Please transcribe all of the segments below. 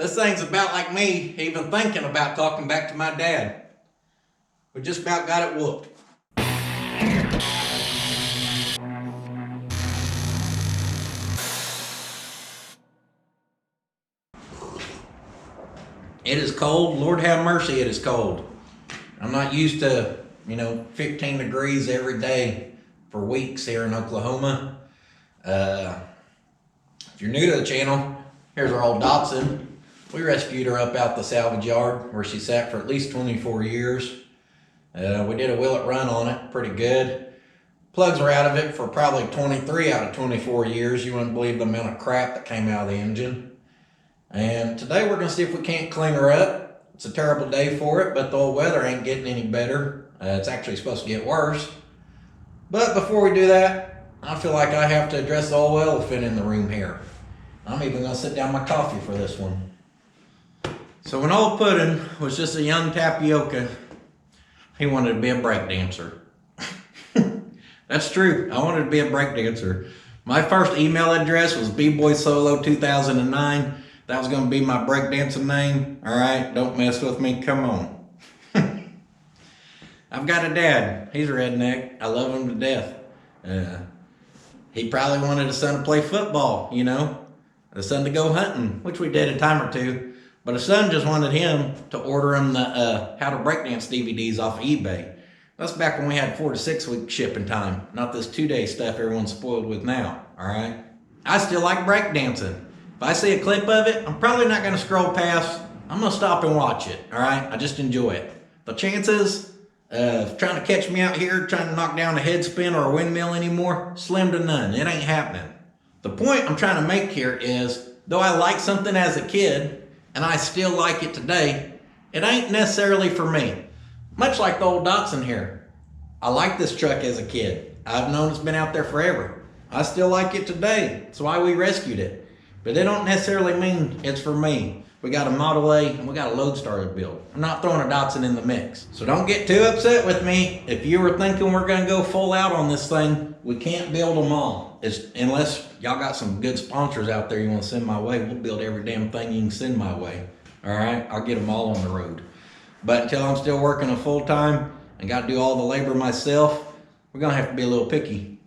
This thing's about like me even thinking about talking back to my dad. We just about got it whooped. It is cold. Lord have mercy, it is cold. I'm not used to, 15 degrees every day for weeks here in Oklahoma. If you're new to the channel, here's our old Datsun. We rescued her up out the salvage yard where she sat for at least 24 years. We did a willet run on it, pretty good. Plugs were out of it for probably 23 out of 24 years. You wouldn't believe the amount of crap that came out of the engine. And today we're gonna see if we can't clean her up. It's a terrible day for it, but the old weather ain't getting any better. It's actually supposed to get worse. But before we do that, I feel like I have to address the old elephant in the room here. I'm even gonna sit down my coffee for this one. So when old Puddin was just a young tapioca, he wanted to be a break dancer. That's true, I wanted to be a break dancer. My first email address was bboysolo2009. That was gonna be my breakdancing name. All right, don't mess with me, come on. I've got a dad, he's a redneck. I love him to death. He probably wanted his son to play football, his son to go hunting, which we did a time or two. But his son just wanted him to order him the how to breakdance DVDs off of eBay. That's back when we had 4 to 6 week shipping time, not this 2-day stuff everyone's spoiled with now, all right? I still like breakdancing. If I see a clip of it, I'm probably not gonna scroll past. I'm gonna stop and watch it, all right? I just enjoy it. The chances of trying to catch me out here, trying to knock down a head spin or a windmill anymore, slim to none. It ain't happening. The point I'm trying to make here is, though I liked something as a kid, and I still like it today, it ain't necessarily for me. Much like the old Datsun here. I liked this truck as a kid. I've known it's been out there forever. I still like it today. That's why we rescued it. But it don't necessarily mean it's for me. We got a Model A and we got a Lodestar to build. I'm not throwing a Datsun in the mix. So don't get too upset with me. If you were thinking we're gonna go full out on this thing, we can't build them all. Unless y'all got some good sponsors out there you wanna send my way, we'll build every damn thing you can send my way. All right, I'll get them all on the road. But until I'm still working a full time and gotta do all the labor myself, we're gonna have to be a little picky.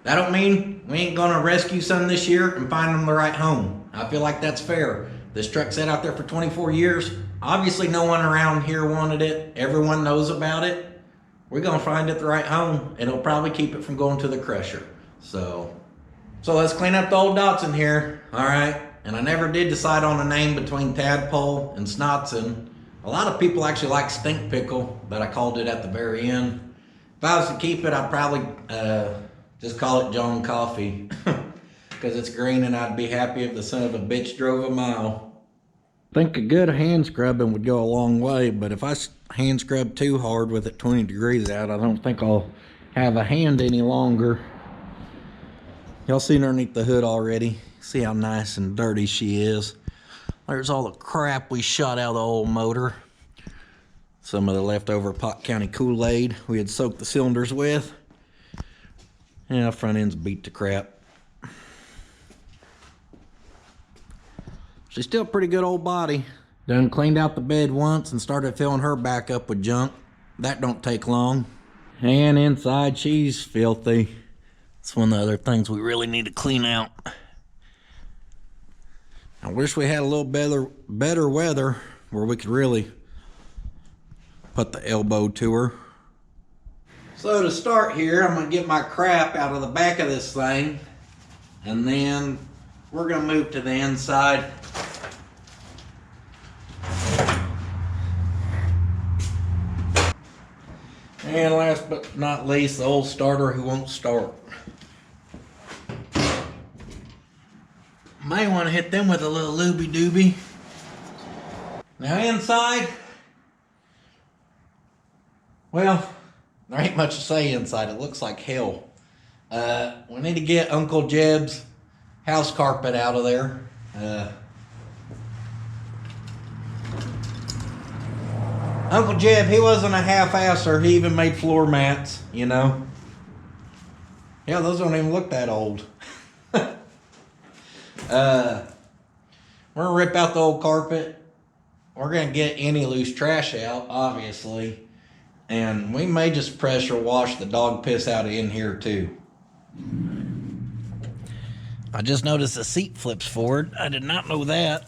That don't mean we ain't gonna rescue some this year and find them the right home. I feel like that's fair. This truck sat out there for 24 years. Obviously no one around here wanted it. Everyone knows about it. We're gonna find it the right home. It'll probably keep it from going to the crusher. So let's clean up the old Datsun here, all right? And I never did decide on a name between Tadpole and Snotson. A lot of people actually like Stink Pickle, but I called it at the very end. If I was to keep it, I'd probably just call it John Coffee. Because it's green and I'd be happy if the son of a bitch drove a mile. I think a good hand scrubbing would go a long way, but if I hand scrub too hard with it 20 degrees out, I don't think I'll have a hand any longer. Y'all seen underneath the hood already? See how nice and dirty she is. There's all the crap we shot out of the old motor. Some of the leftover Pot County Kool-Aid we had soaked the cylinders with. Yeah, front end's beat to crap. She's still a pretty good old body. Done cleaned out the bed once and started filling her back up with junk. That don't take long. And inside she's filthy. It's one of the other things we really need to clean out. I wish we had a little better weather where we could really put the elbow to her. So to start here, I'm gonna get my crap out of the back of this thing, and then we're gonna move to the inside. And last but not least, the old starter who won't start. May want to hit them with a little looby dooby. Now inside, well, there ain't much to say inside. It looks like hell. We need to get Uncle Jeb's house carpet out of there. Uncle Jeb, he wasn't a half-asser. He even made floor mats, Yeah, those don't even look that old. We're gonna rip out the old carpet. We're gonna get any loose trash out, obviously. And we may just pressure wash the dog piss out of in here too. I just noticed the seat flips forward. I did not know that.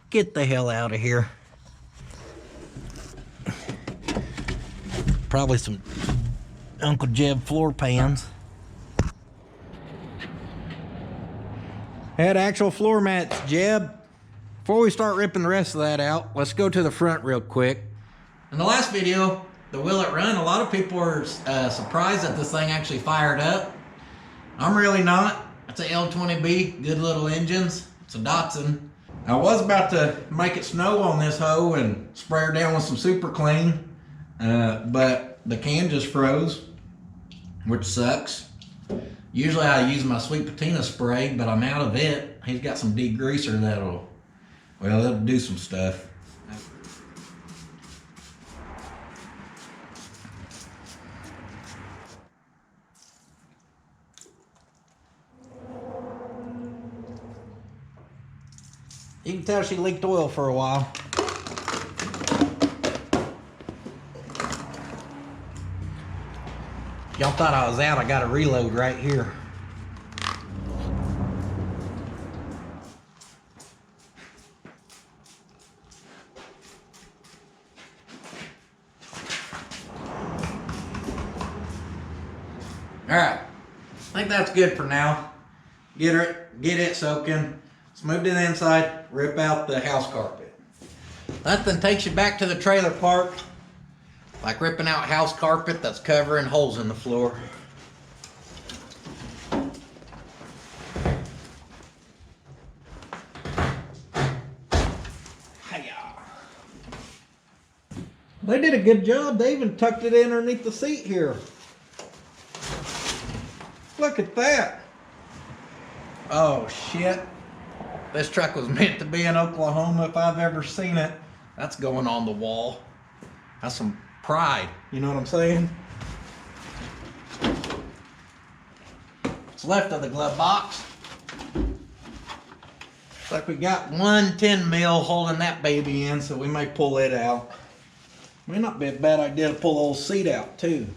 Get the hell out of here. Probably some Uncle Jeb floor pans. Had actual floor mats, Jeb. Before we start ripping the rest of that out, let's go to the front real quick. In the last video, the Will It Run, a lot of people were surprised that this thing actually fired up. I'm really not. It's a L20B, good little engines. It's a Datsun. I was about to make it snow on this hoe and spray her down with some super clean, but the can just froze, which sucks. Usually I use my sweet patina spray, but I'm out of it. He's got some degreaser that'll do some stuff. You can tell she leaked oil for a while. Y'all thought I was out, I got a reload right here. All right, I think that's good for now. Get it soaking. Let's move to the inside, rip out the house carpet. Nothing takes you back to the trailer park like ripping out house carpet that's covering holes in the floor. They did a good job. They even tucked it in underneath the seat here. Look at that. Oh shit. This truck was meant to be in Oklahoma if I've ever seen it. That's going on the wall. That's some pride. You know what I'm saying? What's left of the glove box. Looks like we got one 10 mil holding that baby in, so we may pull it out. May not be a bad idea to pull the old seat out too.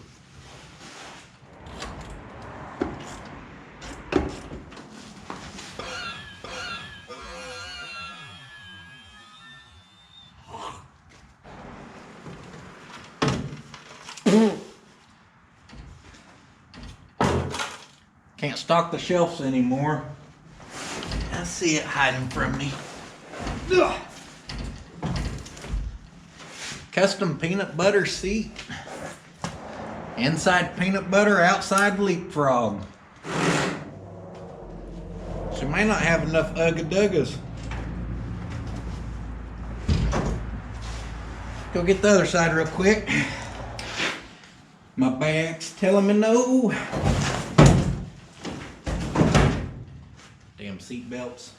Can't stock the shelves anymore. I see it hiding from me. Ugh. Custom peanut butter seat. Inside peanut butter, outside leapfrog. She may not have enough ugga-duggas. Go get the other side real quick. My bag's telling me no. Damn seat belts.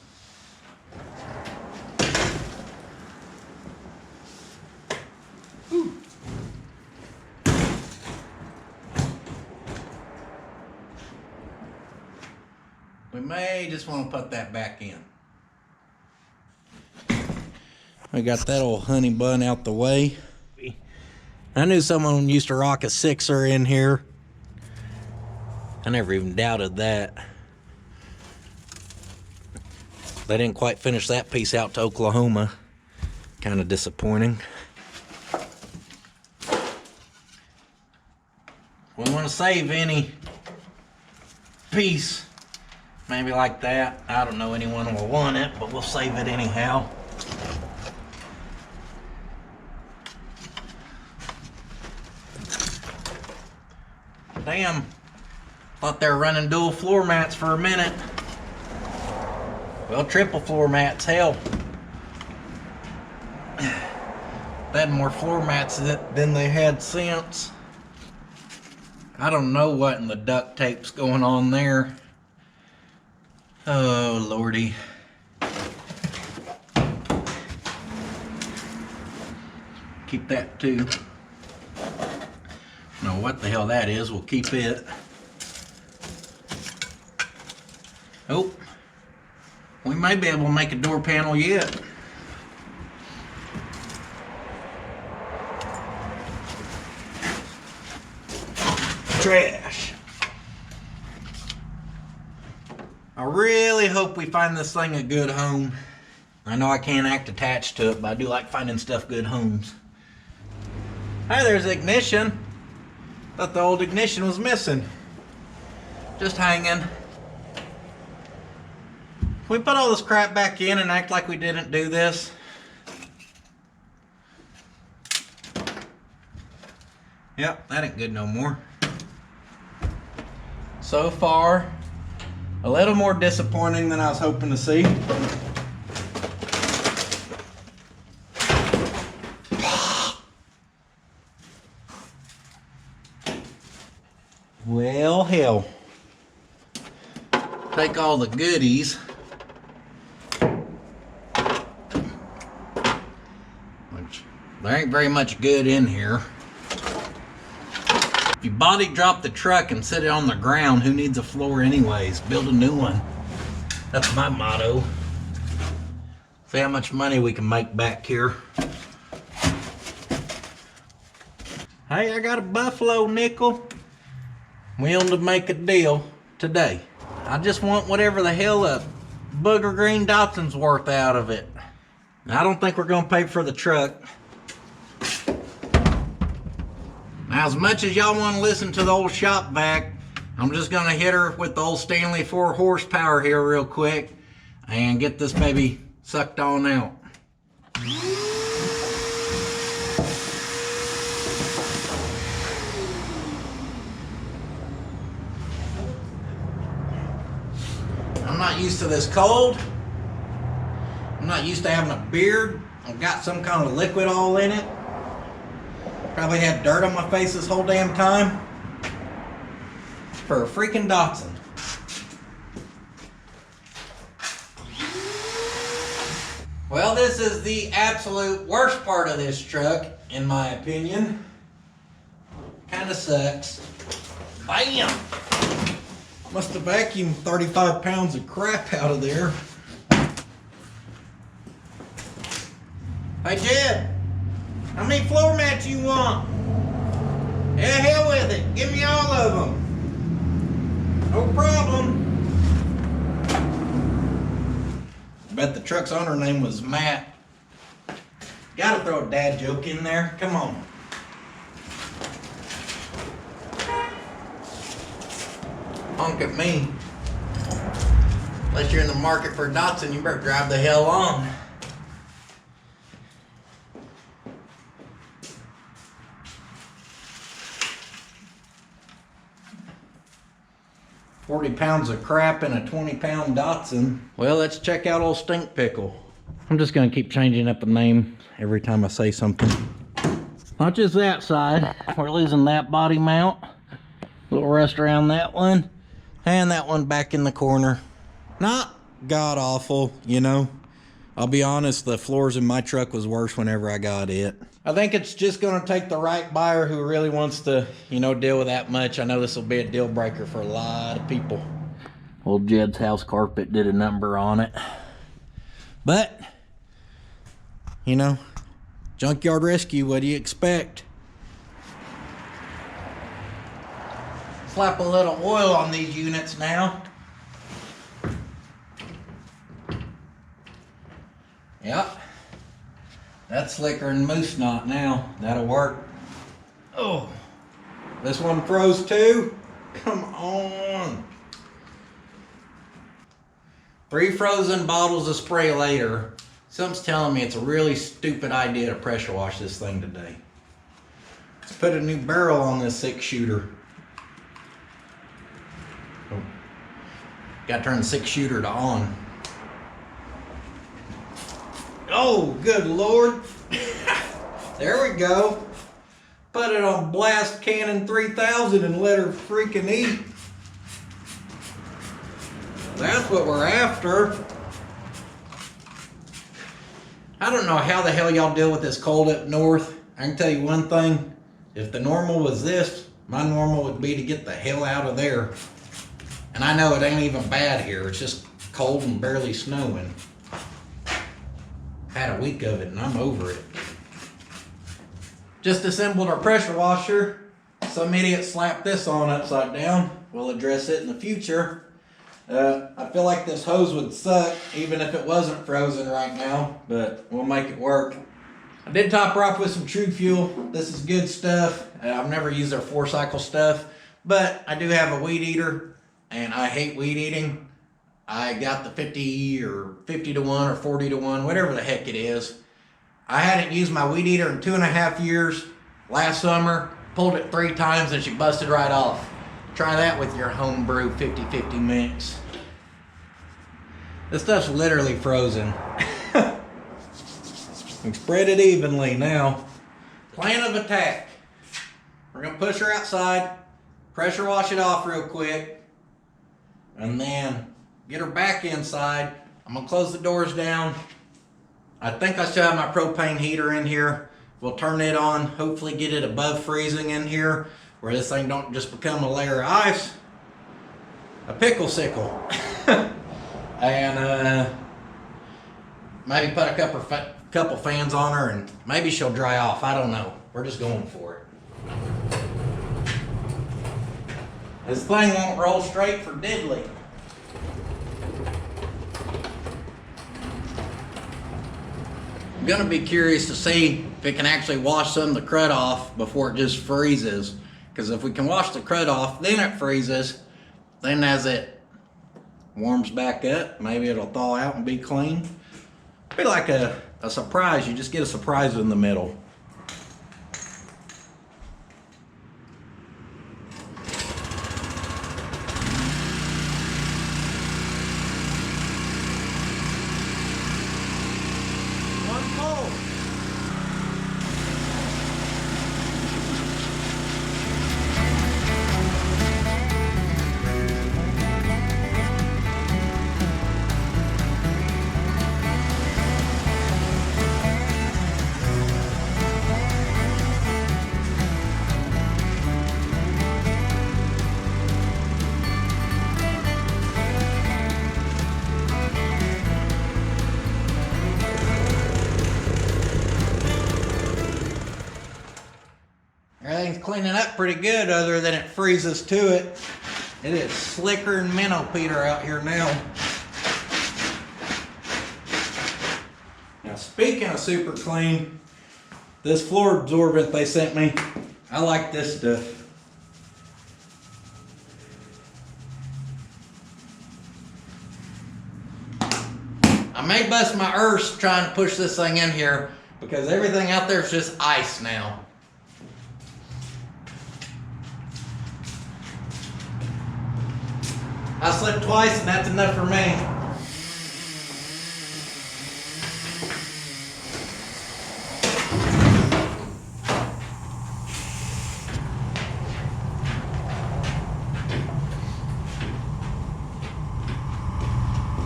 Ooh. We may just want to put that back in. We got that old honey bun out the way. I knew someone used to rock a 6er in here. I never even doubted that. They didn't quite finish that piece out to Oklahoma. Kind of disappointing. We want to save any piece, maybe like that. I don't know anyone will want it, but we'll save it anyhow. Damn, thought they were running dual floor mats for a minute. Well, triple floor mats, hell. They had more floor mats than they had since. I don't know what in the duct tape's going on there. Oh, Lordy. Keep that too. Know what the hell that is, we'll keep it. Oh, we may be able to make a door panel yet. Trash. I really hope we find this thing a good home. I know I can't act attached to it, but I do like finding stuff good homes. Hey, there's the ignition. Thought the old ignition was missing. Just hanging. We put all this crap back in and act like we didn't do this. Yep, that ain't good no more. So far, a little more disappointing than I was hoping to see. Well, hell. Take all the goodies. Which, there ain't very much good in here. If you body drop the truck and sit it on the ground, who needs a floor anyways? Build a new one. That's my motto. See how much money we can make back here. Hey, I got a buffalo nickel. Willing to make a deal today. I just want whatever the hell a booger green Datsun's worth out of it. I don't think we're gonna pay for the truck. Now, as much as y'all want to listen to the old shop vac, I'm just gonna hit her with the old Stanley 4 horsepower here real quick and get this baby sucked on out. I'm not used to this cold. I'm not used to having a beard. I've got some kind of liquid all in it. Probably had dirt on my face this whole damn time. For a freaking Datsun. Well, this is the absolute worst part of this truck, in my opinion. Kinda sucks. Bam! Must have vacuumed 35 pounds of crap out of there. Hey Jed, how many floor mats you want? Yeah, hell with it. Give me all of them. No problem. Bet the truck's owner name was Matt. Gotta throw a dad joke in there. Come on. Honk at me. Unless you're in the market for a Datsun, you better drive the hell on. $40 pounds of crap in a 20-pound Datsun. Well, let's check out old Stink Pickle. I'm just gonna keep changing up the name every time I say something. Not just that side. We're losing that body mount. A little rust around that one. And that one back in the corner. Not god awful, you know. I'll be honest, the floors in my truck was worse whenever I got it. I think it's just gonna take the right buyer who really wants to, you know, deal with that much. I know this will be a deal breaker for a lot of people. Old Jed's house carpet did a number on it. But, you know, junkyard rescue, what do you expect? Slap a little oil on these units now. Yep. That's slicker than moose knot now. That'll work. Oh, this one froze too? Come on. 3 frozen bottles of spray later. Something's telling me it's a really stupid idea to pressure wash this thing today. Let's put a new barrel on this 6-shooter. Oh. Gotta turn the 6-shooter to on. Oh, good Lord. There we go. Put it on blast Cannon 3000 and let her freaking eat. That's what we're after. I don't know how the hell y'all deal with this cold up north. I can tell you one thing. If the normal was this, my normal would be to get the hell out of there. And I know it ain't even bad here. It's just cold and barely snowing. Had a week of it and I'm over it. Just assembled our pressure washer. Some idiot slapped this on upside down. We'll address it in the future. I feel like this hose would suck even if it wasn't frozen right now, but we'll make it work. I did top her off with some True Fuel. This is good stuff. I've never used their 4-cycle stuff, but I do have a weed eater and I hate weed eating. I got the 50 or 50 to 1 or 40 to 1, whatever the heck it is. I hadn't used my weed eater in 2.5 years. Last summer, pulled it 3 times and she busted right off. Try that with your homebrew 50-50 mix. This stuff's literally frozen. We spread it evenly now. Plan of attack. We're gonna push her outside, pressure wash it off real quick, and then get her back inside. I'm gonna close the doors down. I think I still have my propane heater in here. We'll turn it on, hopefully get it above freezing in here, where this thing don't just become a layer of ice. A pickle sickle. And maybe put a couple fans on her and maybe she'll dry off. I don't know. We're just going for it. This thing won't roll straight for diddly. I'm gonna be curious to see if it can actually wash some of the crud off before it just freezes. Because if we can wash the crud off, then it freezes. Then as it warms back up, maybe it'll thaw out and be clean. Be like a surprise. You just get a surprise in the middle. One pull. Everything's cleaning up pretty good other than it freezes to it. It is slicker than minnow Peter out here now. Now speaking of super clean, this floor absorbent they sent me, I like this stuff. I may bust my arse trying to push this thing in here because everything out there is just ice now. I slipped twice and that's enough for me.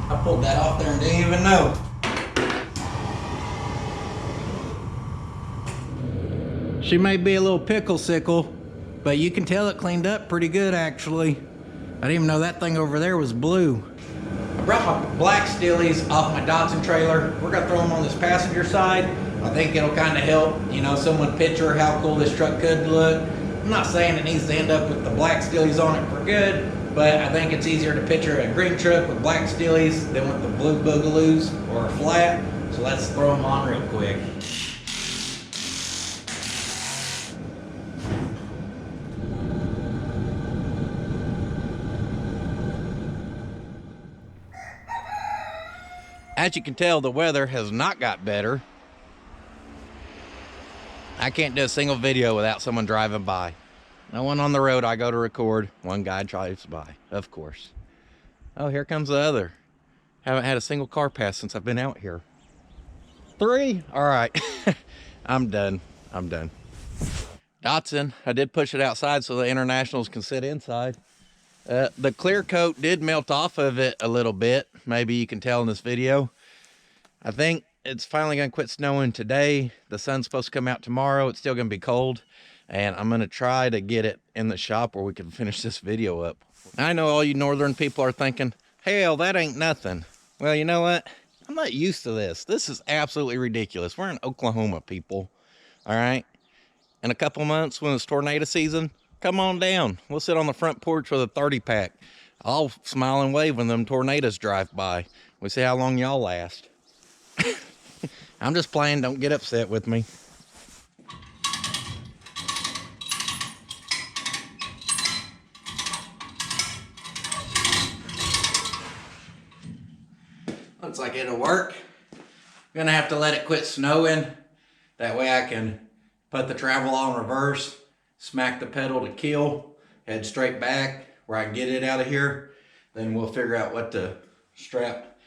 I pulled that off there and didn't even know. She may be a little pickle sickle, but you can tell it cleaned up pretty good actually. I didn't even know that thing over there was blue. I brought my black steelies off my Datsun trailer. We're gonna throw them on this passenger side. I think it'll kind of help, you know, someone picture how cool this truck could look. I'm not saying it needs to end up with the black steelies on it for good, but I think it's easier to picture a green truck with black steelies than with the blue boogaloos or a flat. So let's throw them on real quick. As you can tell, the weather has not got better. I can't do a single video without someone driving by. No one on the road I go to record. One guy drives by, of course. Oh, here comes the other. Haven't had a single car pass since I've been out here. 3? All right. I'm done. Datsun, I did push it outside so the internationals can sit inside. The clear coat did melt off of it a little bit. Maybe you can tell in this video. I think it's finally going to quit snowing today. The sun's supposed to come out tomorrow. It's still going to be cold. And I'm going to try to get it in the shop where we can finish this video up. I know all you northern people are thinking, Hell, that ain't nothing. Well, you know what? I'm not used to this. This is absolutely ridiculous. We're in Oklahoma, people. All right? In a couple months, when it's tornado season, come on down. We'll sit on the front porch with a 30-pack. I'll smile and wave when them tornadoes drive by. We'll see how long y'all last. I'm just playing. Don't get upset with me. Looks like it'll work. I'm gonna have to let it quit snowing. That way I can put the travel on reverse, smack the pedal to kill, head straight back where I can get it out of here. Then we'll figure out what to strap.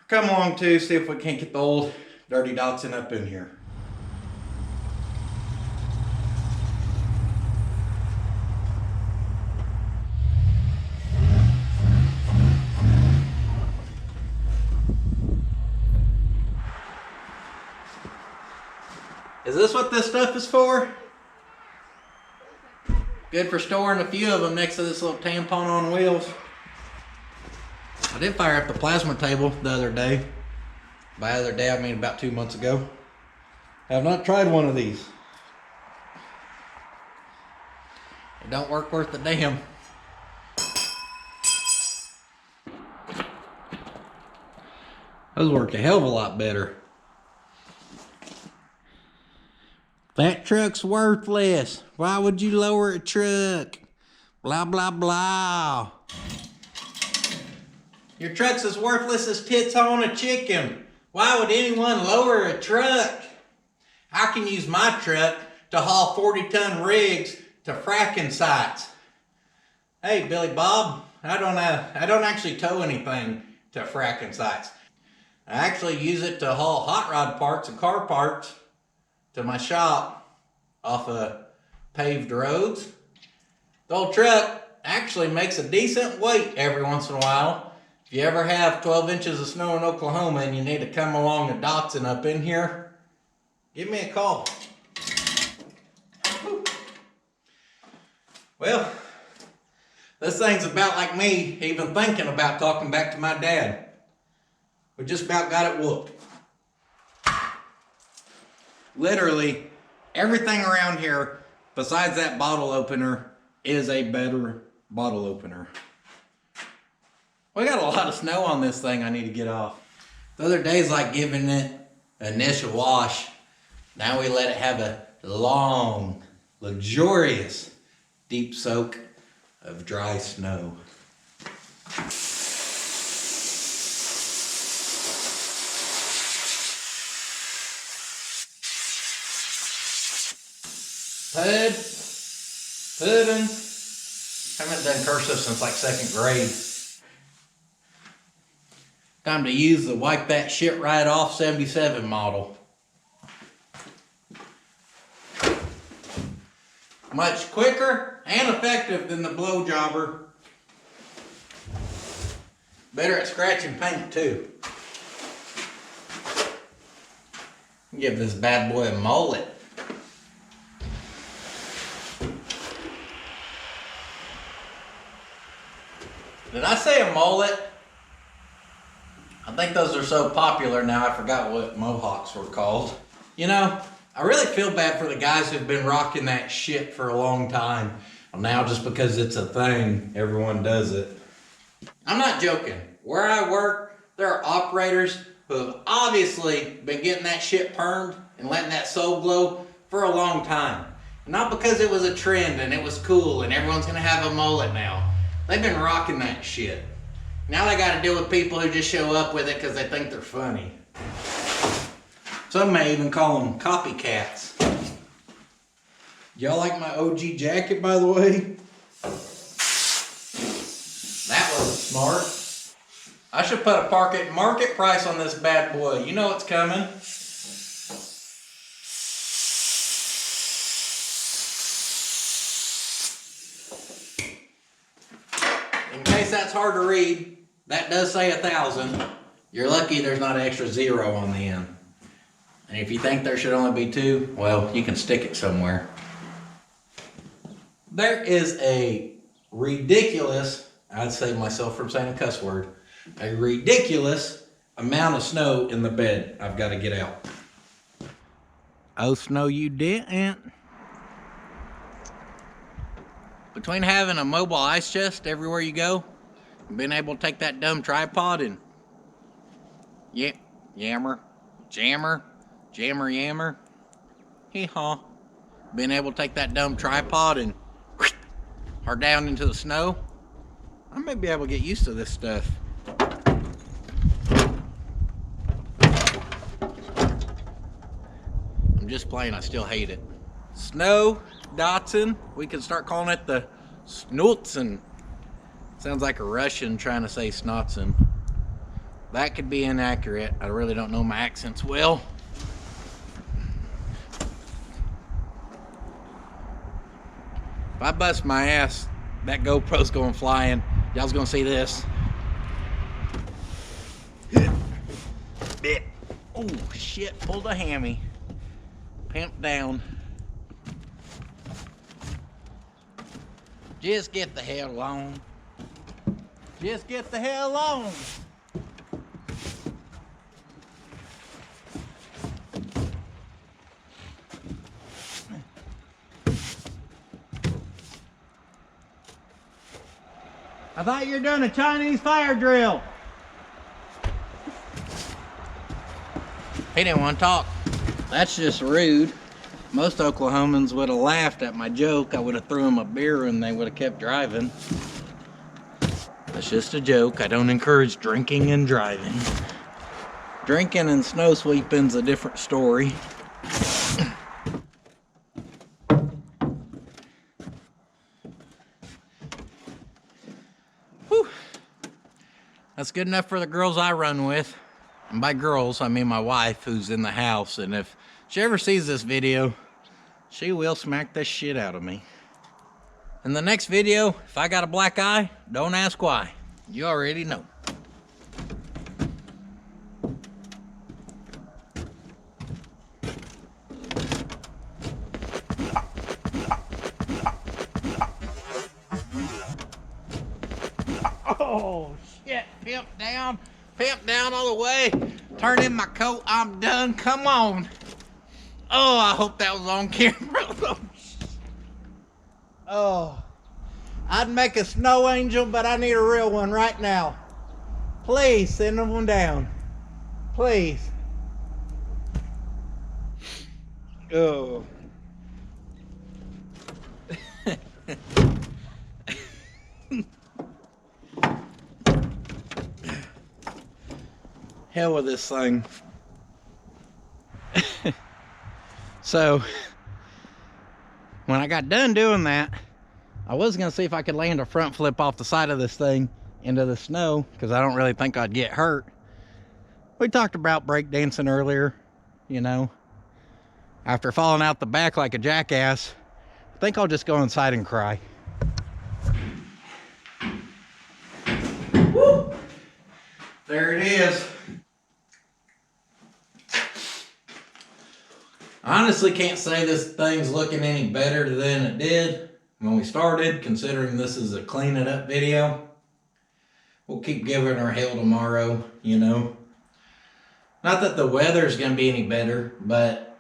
Come along to see if we can't get the old dirty Datsun up in here. Is this what this stuff is for? Good for storing a few of them next to this little tampon on wheels. I did fire up the plasma table the other day. By other day, I mean about 2 months ago. I have not tried one of these. It don't work worth the damn. Those work a hell of a lot better. That truck's worthless. Why would you lower a truck? Blah, blah, blah. Your truck's as worthless as tits on a chicken. Why would anyone lower a truck? I can use my truck to haul 40-ton rigs to fracking sites. Hey, Billy Bob, I don't actually tow anything to fracking sites. I actually use it to haul hot rod parts and car parts to my shop off of paved roads. The old truck actually makes a decent weight every once in a while. If you ever have 12 inches of snow in Oklahoma and you need to come along a Datsun up in here, give me a call. Well, this thing's about like me even thinking about talking back to my dad. We just about got it whooped. Literally, everything around here, besides that bottle opener, is a better bottle opener. We got a lot of snow on this thing I need to get off. The other day's like giving it an initial wash. Now we let it have a long, luxurious, deep soak of dry snow. Puddin. Haven't done cursive since like 2nd grade. Time to use the wipe that shit right off 77 model. Much quicker and effective than the blow jobber. Better at scratching paint too. Give this bad boy a mullet. Did I say a mullet? I think those are so popular now I forgot what mohawks were called. You know, I really feel bad for the guys who've been rocking that shit for a long time. Now just because it's a thing, everyone does it. I'm not joking. Where I work, there are operators who have obviously been getting that shit permed and letting that soul glow for a long time. Not because it was a trend and it was cool and everyone's gonna have a mullet now. They've been rocking that shit. Now they gotta deal with people who just show up with it because they think they're funny. Some may even call them copycats. Y'all like my OG jacket, by the way? That wasn't smart. I should put a market price on this bad boy. You know what's coming. In case that's hard to read, that does say 1,000. You're lucky there's not an extra 0 on the end. And if you think there should only be 2, well, you can stick it somewhere. There is a ridiculous, I'd save myself from saying a cuss word, a ridiculous amount of snow in the bed I've got to get out. Oh, snow you didn't. Between having a mobile ice chest everywhere you go, and being able to take that dumb tripod and jammer, hee-haw. Being able to take that dumb tripod and or down into the snow, I may be able to get used to this stuff. I'm just playing, I still hate it. Snow Datsun, we can start calling it the Snutsen. Sounds like a Russian trying to say Snotsen. That could be inaccurate. I really don't know my accents well. If I bust my ass, that GoPro's going flying. Y'all's gonna see this. Oh shit, pulled a hammy. Pimp down. Just get the hell on. Just get the hell on. I thought you were doing a Chinese fire drill. He didn't want to talk. That's just rude. Most Oklahomans would have laughed at my joke. I would have threw them a beer and they would have kept driving. That's just a joke. I don't encourage drinking and driving. Drinking and snow sweeping's a different story. Whew. That's good enough for the girls I run with. And by girls, I mean my wife who's in the house. And if she ever sees this video, she will smack the shit out of me. In the next video, if I got a black eye, don't ask why. You already know. Oh, shit. Pimp down all the way. Turn in my coat. I'm done. Come on. Oh, I hope that was on camera. Oh, I'd make a snow angel, but I need a real one right now. Please send them one down. Please. Oh. Hell with this thing. So, when I got done doing that, I was going to see if I could land a front flip off the side of this thing into the snow, because I don't really think I'd get hurt. We talked about breakdancing earlier, you know. After falling out the back like a jackass, I think I'll just go inside and cry. Woo! There it is. I honestly can't say this thing's looking any better than it did when we started, considering this is a clean it up video. We'll keep giving her hell tomorrow, you know. Not that the weather's gonna be any better, but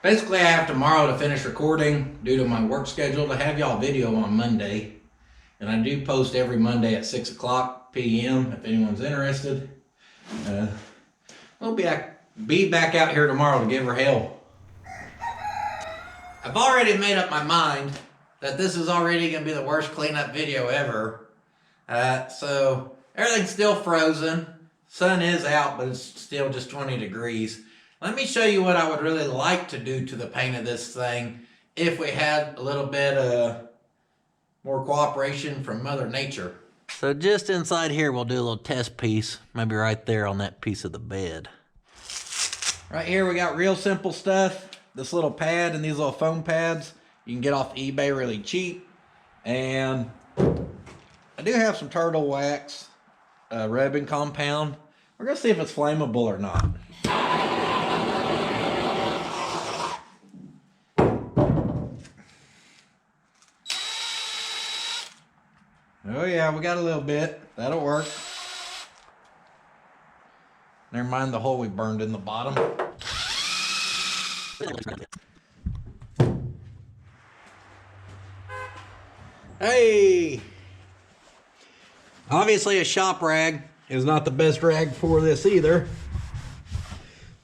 basically I have tomorrow to finish recording due to my work schedule to have y'all video on Monday. And I do post every Monday at 6 o'clock p.m. if anyone's interested. We'll be back out here tomorrow to give her hell. I've already made up my mind that this is already going to be the worst cleanup video ever. So everything's still frozen. Sun is out, but it's still just 20 degrees. Let me show you what I would really like to do to the paint of this thing if we had a little bit more cooperation from Mother Nature. So just inside here, we'll do a little test piece, maybe right there on that piece of the bed. Right here, we got real simple stuff. This little pad and these little foam pads you can get off eBay really cheap. And I do have some turtle wax rubbing compound. We're gonna see if it's flammable or not. Oh yeah, we got a little bit. That'll work. Never mind the hole we burned in the bottom. Hey! Obviously a shop rag is not the best rag for this either.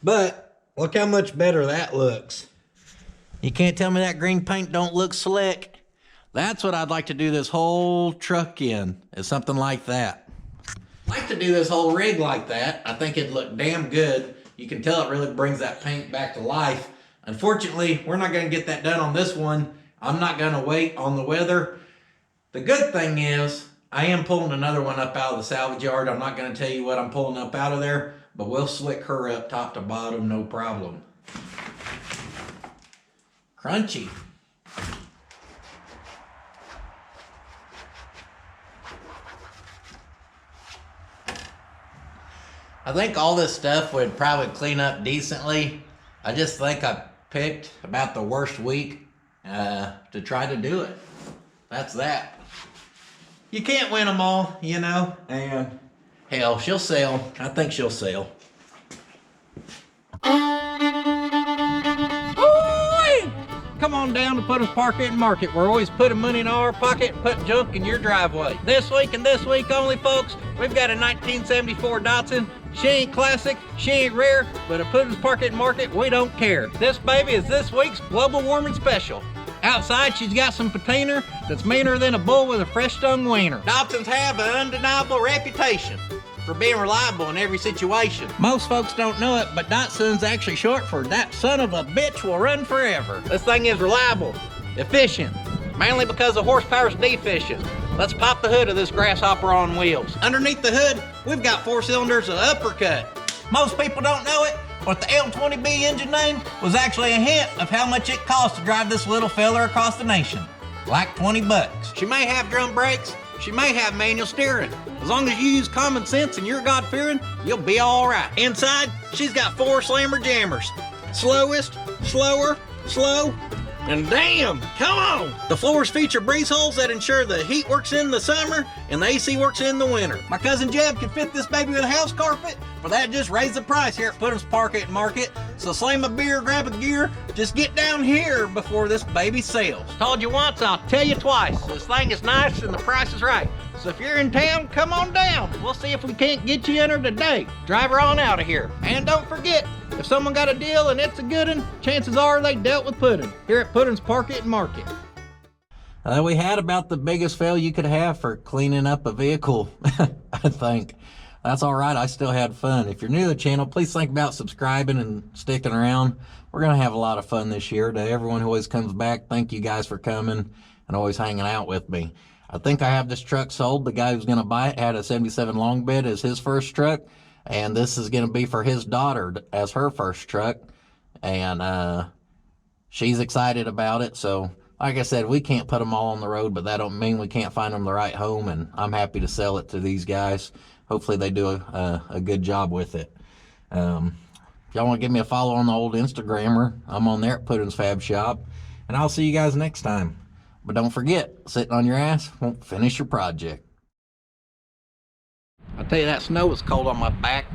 But look how much better that looks. You can't tell me that green paint don't look slick. That's what I'd like to do this whole truck in, is something like that. I'd like to do this whole rig like that. I think it'd look damn good. You can tell it really brings that paint back to life. Unfortunately, we're not gonna get that done on this one. I'm not gonna wait on the weather. The good thing is, I am pulling another one up out of the salvage yard. I'm not gonna tell you what I'm pulling up out of there, but we'll slick her up top to bottom, no problem. Crunchy. I think all this stuff would probably clean up decently. I just think I picked about the worst week to try to do it. That's that. You can't win them all, you know, and hell, she'll sell. I think she'll sell. Come on down to Puddin's Park Market. We're always putting money in our pocket and putting junk in your driveway. This week and this week only, folks, we've got a 1974 Datsun. She ain't classic, she ain't rare, but at Puddin's Park Market, we don't care. This baby is this week's global warming special. Outside, she's got some patina that's meaner than a bull with a fresh stung wiener. Datsuns have an undeniable reputation for being reliable in every situation. Most folks don't know it, but Datsun's actually short for that son of a bitch will run forever. This thing is reliable, efficient, mainly because the horsepower's deficient. Let's pop the hood of this grasshopper on wheels. Underneath the hood, we've got 4 cylinders of uppercut. Most people don't know it, but the L20B engine name was actually a hint of how much it costs to drive this little fella across the nation. Like 20 bucks. She may have drum brakes, she may have manual steering. As long as you use common sense and you're God-fearing, you'll be all right. Inside, she's got 4 slammer jammers. Slowest, slower, slow, and damn, come on! The floors feature breeze holes that ensure the heat works in the summer and the AC works in the winter. My cousin Jeb can fit this baby with a house carpet, but that just raised the price here at Puddin's Park Market. So slam a beer, grab a gear, just get down here before this baby sells. Told you once, I'll tell you twice. This thing is nice and the price is right. So if you're in town, come on down. We'll see if we can't get you in her today. Drive her on out of here. And don't forget, if someone got a deal and it's a good one, chances are they dealt with Puddin here at Puddin's Park Market. We had about the biggest fail you could have for cleaning up a vehicle, I think. That's all right, I still had fun. If you're new to the channel, please think about subscribing and sticking around. We're gonna have a lot of fun this year. To everyone who always comes back, thank you guys for coming and always hanging out with me. I think I have this truck sold. The guy who's gonna buy it had a 77 long bed as his first truck, and this is gonna be for his daughter as her first truck. And she's excited about it. So like I said, we can't put them all on the road, but that don't mean we can't find them the right home, and I'm happy to sell it to these guys. Hopefully they do a good job with it. If y'all want to give me a follow on the old Instagrammer, I'm on there at puddins.fab.shop, and I'll see you guys next time. But don't forget, sitting on your ass won't finish your project. I tell you, that snow was cold on my back.